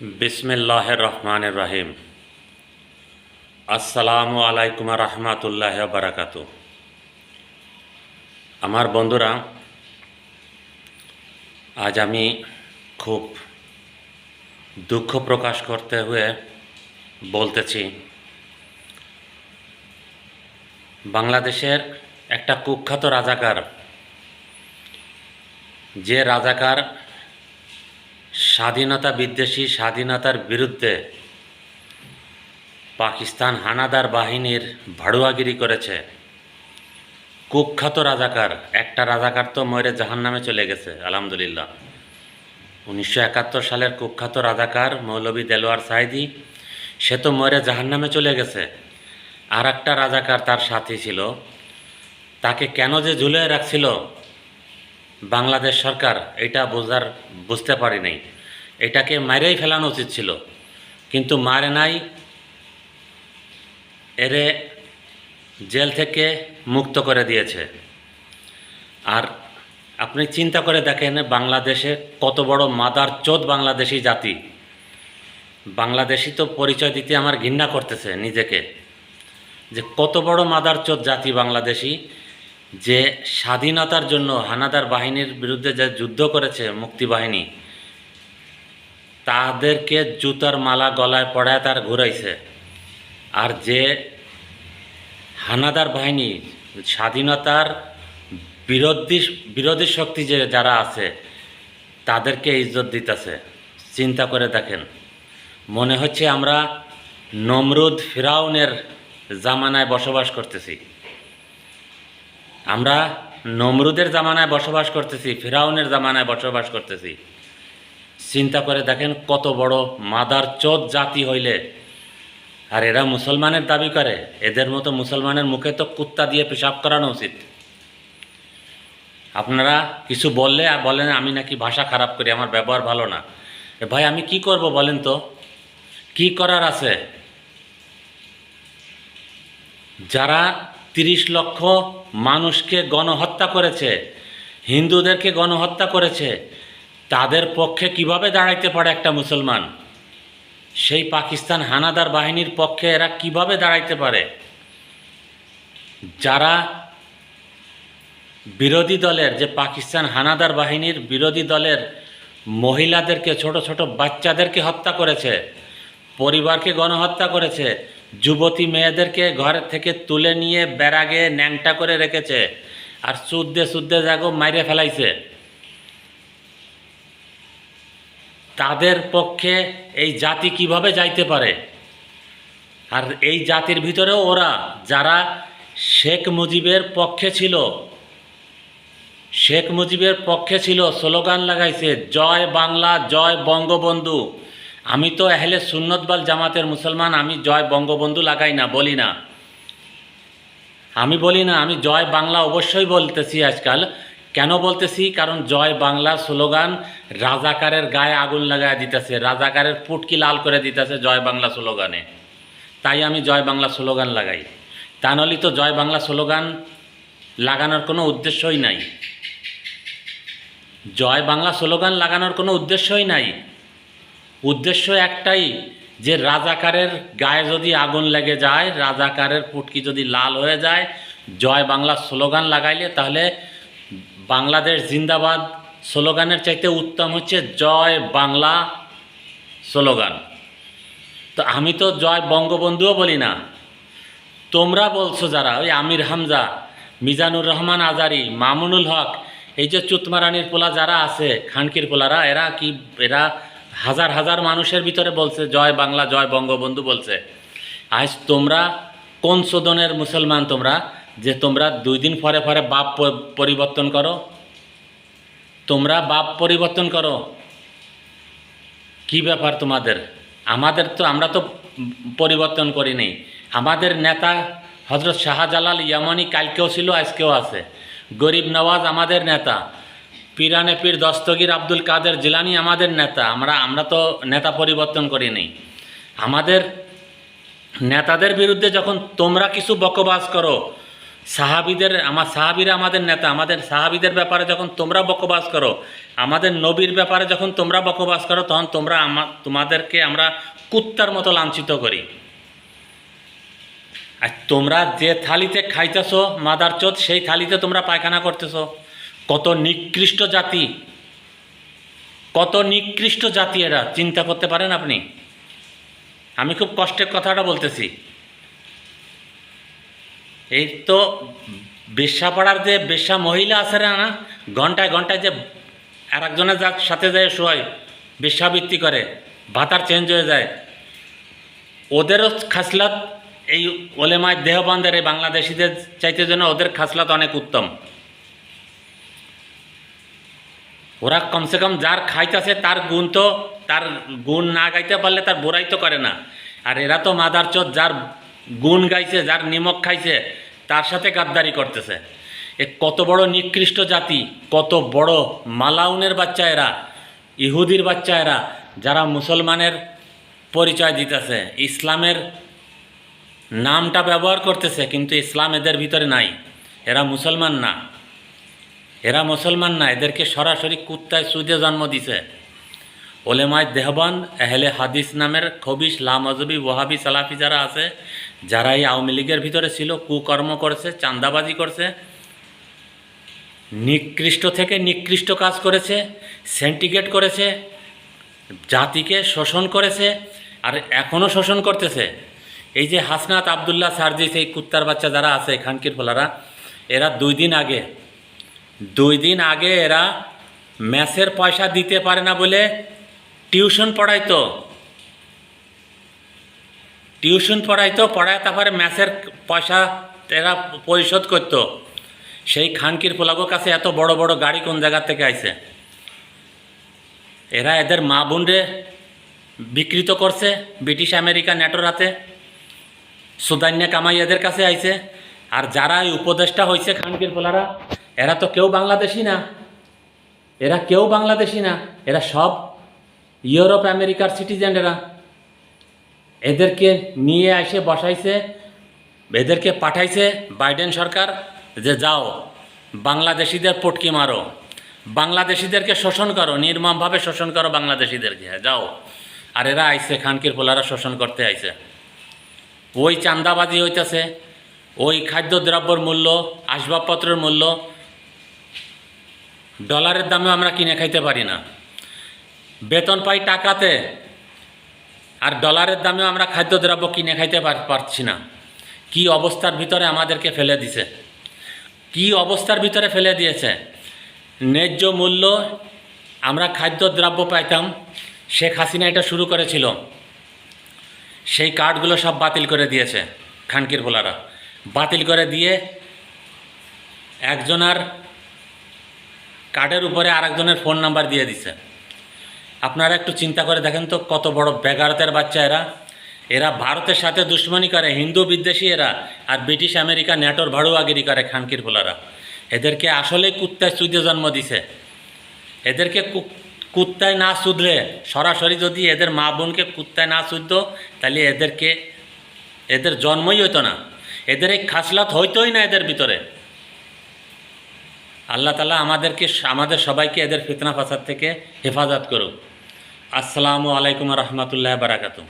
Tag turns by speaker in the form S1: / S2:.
S1: বিসমিল্লাহির রহমানির রহিম। আসসালামু আলাইকুম রহমতুল্লাহ বারাকাতু। আমার বন্ধুরা, আজ আমি খুব দুঃখ প্রকাশ করতে হয়ে বলতেছি, বাংলাদেশের একটা কুখ্যাত রাজাকার, যে রাজাকার স্বাধীনতা বিদ্বেষী, স্বাধীনতার বিরুদ্ধে পাকিস্তান হানাদার বাহিনীর ভাড়ুয়াগিরি করেছে, কুখ্যাত রাজাকার। একটা রাজাকার তো মরে জাহান্নামে চলে গেছে, আলহামদুলিল্লাহ। 1971 সালের কুখ্যাত রাজাকার মৌলভী দেলোয়ার সাঈদী, সে তো মরে জাহান্নামে চলে গেছে। আর একটা রাজাকার তার সাথী ছিল, তাকে কেন যে ঝুলিয়ে রাখছিল বাংলাদেশ সরকার, এটা বুঝতে পারি নাই। এটাকে মারেই ফেলানো উচিত ছিল, কিন্তু মারে নাই, এরে জেল থেকে মুক্ত করে দিয়েছে। আর আপনি চিন্তা করে দেখেন, বাংলাদেশে কত বড় মাদারচোদ বাংলাদেশি জাতি। বাংলাদেশি তো পরিচয় দিতে আমার ঘৃণা করতেছে নিজেকে, যে কত বড় মাদারচোদ জাতি বাংলাদেশি, যে স্বাধীনতার জন্য হানাদার বাহিনীর বিরুদ্ধে যে যুদ্ধ করেছে মুক্তিবাহিনী, তাদেরকে জুতার মালা গলায় পড়ায় তার ঘুরাইছে। আর যে হানাদার বাহিনী, স্বাধীনতার বিরোধী শক্তি যে যারা আছে, তাদেরকে ইজ্জত দিতেছে। চিন্তা করে দেখেন, মনে হচ্ছে আমরা নমরুদ ফিরাউনের জামানায় বসবাস করতেছি। আমরা নমরুদের জামানায় বসবাস করতেছি, ফিরাউনের জামানায় বসবাস করতেছি। চিন্তা করে দেখেন কত বড় মাদারচোদ জাতি হইলে। আর এরা মুসলমানের দাবি করে, এদের মতো মুসলমানের মুখে তো কুত্তা দিয়ে পেশাব করানো উচিত। আপনারা কিছু বললে আর বলেন আমি নাকি ভাষা খারাপ করি, আমার ব্যবহার ভালো না। ভাই আমি কি করব বলেন তো, কি করার আছে? যারা 30 লক্ষ মানুষকে গণহত্যা করেছে, হিন্দুদেরকে গণহত্যা করেছে, তাদের পক্ষে কিভাবে দাঁড়াইতে পারে একটা মুসলমান? সেই পাকিস্তান হানাদার বাহিনীর পক্ষে এরা কিভাবে দাঁড়াইতে পারে? যারা বিরোধী দলের, যে পাকিস্তান হানাদার বাহিনীর বিরোধী দলের মহিলাদেরকে, ছোট ছোট বাচ্চাদেরকে হত্যা করেছে, পরিবারকে গণহত্যা করেছে, যুবতী মেয়েদেরকে ঘর থেকে তুলে নিয়ে ব্যারাগে ন্যাংটা করে রেখেছে, আর সুদ্দে জাগো মাইরে ফেলাইছে, তাদের পক্ষে এই জাতি কিভাবে যাইতে পারে? আর এই জাতির ভিতরেও ওরা যারা শেখ মুজিবের পক্ষে ছিল, শেখ মুজিবের পক্ষে ছিল, স্লোগান লাগাইছে জয় বাংলা, জয় বঙ্গবন্ধু। আমি তো আহলে সুন্নত ওয়াল জামাতের মুসলমান, আমি জয় বঙ্গবন্ধু লাগাই না, বলি না, আমি বলি না। আমি জয় বাংলা অবশ্যই বলতেছি আজকাল। কেন বলতেছি? কারণ জয় বাংলা স্লোগান রাজাকারের গায়ে আগুন লাগায় দিতেছে, রাজাকারের পুটকি লাল করে দিতেছে জয় বাংলা স্লোগানে। তাই আমি জয় বাংলা স্লোগান লাগাই। তা নাহলে তো জয় বাংলা স্লোগান লাগানোর কোনো উদ্দেশ্যই নাই। জয় বাংলা স্লোগান লাগানোর কোনো উদ্দেশ্যই নাই। উদ্দেশ্য একটাই, যে রাজাকারের গায়ে যদি আগুন লেগে যায়, রাজাকারের পুটকি যদি লাল হয়ে যায়, জয় বাংলা স্লোগান লাগাইলে তাহলে বাংলাদেশ জিন্দাবাদ স্লোগানের চাইতে উত্তম হচ্ছে জয় বাংলা স্লোগান। তো আমি তো জয় বঙ্গবন্ধুও বলি না। তোমরা বলছো যারা, ওই আমির হামজা, মিজানুর রহমান আজারি, মামুনুল হক, এই যে চুতমারানির পোলা যারা আছে, খানকির পোলারা, এরা হাজার হাজার মানুষের ভিতরে বলছে জয় বাংলা, জয় বঙ্গবন্ধু বলছে। আজ তোমরা কোন সদনের মুসলমান তোমরা, যে তোমরা 2 দিন পরে পরে বাপ পরিবর্তন করো? তোমরা বাপ পরিবর্তন করো, কি ব্যাপার তোমাদের? আমাদের তো, আমরা তো পরিবর্তন করিনি। আমাদের নেতা হজরত শাহজালাল ইয়ামানি কালকেও ছিল, আজকেও আছে। গরিব নওয়াজ আমাদের নেতা, পিরানে পীর দস্তগীর আব্দুল কাদের জিলানি আমাদের নেতা। আমরা তো নেতা পরিবর্তন করিনি। আমাদের নেতাদের বিরুদ্ধে যখন তোমরা কিছু বকবাস করো, সাহাবীদের, আমার সাহাবীরা আমাদের নেতা, আমাদের সাহাবীদের ব্যাপারে যখন তোমরা বকবাস করো, আমাদের নবীর ব্যাপারে যখন তোমরা বকবাস করো, তখন তোমাদেরকে আমরা কুত্তার মতো লাঞ্ছিত করি। আর তোমরা যে থালিতে খাইতেছো মাদারচোদ, সেই থালিতে তোমরা পায়খানা করতেছো। কত নিকৃষ্ট জাতি, কত নিকৃষ্ট জাতি এরা, চিন্তা করতে পারেন আপনি? আমি খুব কষ্টের কথাটা বলতেছি। এই তো বেশ্যাপাড়ার যে বেশ্যা মহিলা আছে না, ঘন্টায় ঘন্টায় যে আর একজনের সাথে যায় শোয়, বেশ্যাবৃত্তি করে, ভাতার চেঞ্জ হয়ে যায়, ওদেরও খাসলাত এই ওলেমায় দেহবন্দের এই বাংলাদেশিদের চাইতে জন্য ওদের খাসলাত অনেক উত্তম। ওরা কমসে কম যার খাইতেছে তার গুণ তো, তার গুণ না গাইতে পারলে তার বোরাই তো করে না। আর এরা তো মাদারচোদ, যার গুণ গাইছে, যার নিমক খাইছে, তার সাথে গাদ্দারি করতেছে। এ কত বড় নিকৃষ্ট জাতি, কত বড় মালাউনের বাচ্চা এরা, ইহুদির বাচ্চা এরা, যারা মুসলমানের পরিচয় দিতেছে, ইসলামের নামটা ব্যবহার করতেছে, কিন্তু ইসলাম এদের ভিতরে নাই। এরা মুসলমান না, এরা মুসলমান না, এদেরকে সরাসরি কুত্তায় সুদে জন্ম দিছে। ওলেমায় দেহবান এহলে হাদিস নামের খবিশ লামজবি ওয়াহাবি সালাফি যারা আছে, যারা এই আওয়ামী লীগের ভিতরে ছিল, কুকর্ম করেছে, চাঁদাবাজি করছে, নিকৃষ্ট থেকে নিকৃষ্ট কাজ করেছে, সেন্টিগ্রেট করেছে, জাতিকে শোষণ করেছে, আর এখনও শোষণ করতেছে। এই যে হাসনাত আবদুল্লাহ সার্জিস, এই কুত্তার বাচ্চা যারা আছে খানকির ফোলারা, এরা দুই দিন আগে এরা ম্যাচের পয়সা দিতে পারে না বলে টিউশন পড়াইতো, পড়ায় তারপরে ম্যাচের পয়সা এরা পরিশোধ করতো। সেই খানকির পোলাগোর কাছে এত বড় বড় গাড়ি কোন জায়গা থেকে আইছে? এরা এদের মা বোনরে বিকৃত করছে ব্রিটিশ আমেরিকা নেটোর হাতে, সুদান্যা কামাই এদের কাছে আইছে। আর যারা এই উপদেষ্টা হয়েছে খানকির পোলারা, এরা তো কেউ বাংলাদেশি না, এরা সব ইউরোপ আমেরিকার সিটিজেন। এদেরকে নিয়ে এসে বসাইছে, এদেরকে পাঠাইছে বাইডেন সরকার, যে যাও বাংলাদেশিদের পটকি মারো, বাংলাদেশিদেরকে শোষণ করো, নির্মমভাবে শোষণ করো বাংলাদেশিদেরকে, যাও। আর এরা আইছে, খানকির পোলারা শোষণ করতে আইছে। ওই চাঁদাবাজি হইতেছে, ওই খাদ্যদ্রব্যর মূল্য, আসবাবপত্রের মূল্য ডলারের দামে আমরা কিনে খাইতে পারি না, বেতন পাই টাকাতে, আর ডলারের দামেও আমরা খাদ্যদ্রব্য কিনে খাইতে পারছি না। কি অবস্থার ভিতরে আমাদেরকে ফেলে দিছে, কি অবস্থার ভিতরে ফেলে দিয়েছে। ন্যায্য মূল্য আমরা খাদ্যদ্রব্য পাইতাম, শেখ হাসিনা এটা শুরু করেছিল, সেই কার্ডগুলো সব বাতিল করে দিয়েছে খানকির পোলারা। বাতিল করে দিয়ে একজনের কার্ডের উপরে আরেকজনের ফোন নাম্বার দিয়ে দিছে। আপনারা একটু চিন্তা করে দেখেন তো, কত বড় বেগারতের বাচ্চা এরা। এরা ভারতের সাথে দুশ্মনী করে, হিন্দু বিদ্বেষী এরা, আর ব্রিটিশ আমেরিকা নেটোর ভাড়ুয়াগিরি করে খানকির পোলারা। এদেরকে আসলে কুত্তায় চুদে জন্ম দিছে। এদেরকে কুত্তায় না চুদলে, সরাসরি যদি এদের মা বোনকে কুত্তায় না চুদতো, তাহলে এদের জন্মই হইতো না, এদের এই খাসলাত হইতোই না এদের ভিতরে। আল্লাহ তাআলা আমাদের সবাইকে এদের ফিতনা ফাসাদ থেকে হেফাজত করুক। আসসালামু আলাইকুম রহমতুল্লাহ বারাকাতুহু।